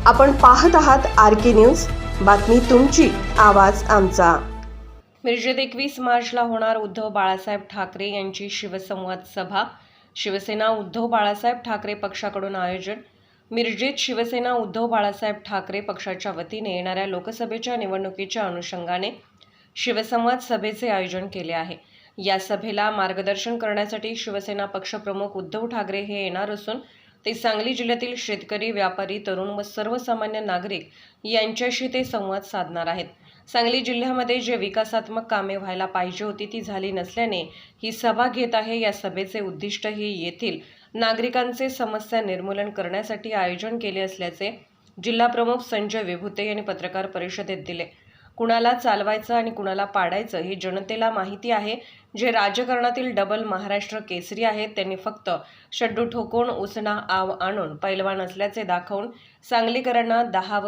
आपण पाहत आहात RK न्यूज, बातमी तुमची, आवाज आमचा। मिरजेत 21 मार्चला होणार उद्धव बाळासाहेब ठाकरे यांची शिवसंवाद सभा। शिवसेना उद्धव बाळासाहेब ठाकरे पक्षाकडून आयोजन। मिरजेत शिवसेना उद्धव बाळासाहेब ठाकरे पक्षाच्या वतीने येणाऱ्या लोकसभेच्या निवडणुकीच्या अनुषंगाने शिवसंवाद सभेचे आयोजन केले आहे। या सभेला मार्गदर्शन करण्यासाठी शिवसेना पक्षप्रमुख उद्धव ठाकरे हे येणार असून ते सांगली जिल्ह्यातील शेतकरी, व्यापारी, तरुण व सर्वसामान्य नागरिक यांच्याशी ते संवाद साधणार आहेत। सांगली जिल्ह्यामध्ये जे विकासात्मक कामे व्हायला पाहिजे होती ती झाली नसल्याने ही सभा घेत आहे। या सभेचे उद्दिष्ट हे येथील नागरिकांचे समस्या निर्मूलन करण्यासाठी आयोजन केले असल्याचे जिल्हा प्रमुख संजय विभुते यांनी पत्रकार परिषदेत दिले। कुणाला चालवायचं आणि कुणाला पाडायचं हे जनतेला माहिती आहे। जे राजकारणातील डबल महाराष्ट्र केसरी आहेत त्यांनी फक्त शड्डू ठोकून उसना आव आणून पैलवान असल्याचे दाखवून सांगलीकरांना 10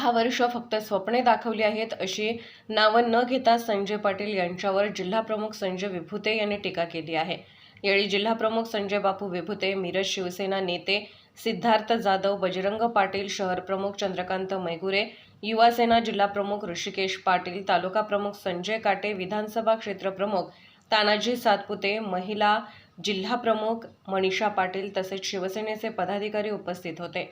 वर्ष फक्त स्वप्ने दाखवली आहेत अशी नावं न घेता संजय पाटील यांच्यावर जिल्हा प्रमुख संजय विभुते यांनी टीका केली आहे। यावेळी जिल्हा प्रमुख संजय बापू विभुते, मिरज शिवसेना नेते सिद्धार्थ जाधव, बजरंग पाटील, शहर प्रमुख चंद्रकांत मैगुरे, युवा सेना जिल्हा प्रमुख ऋषिकेश पाटील, तालुका प्रमुख संजय काटे, विधानसभा क्षेत्र प्रमुख तानाजी सातपुते, महिला जिल्हा प्रमुख मनीषा पाटील तसेच शिवसेनेचे पदाधिकारी उपस्थित होते।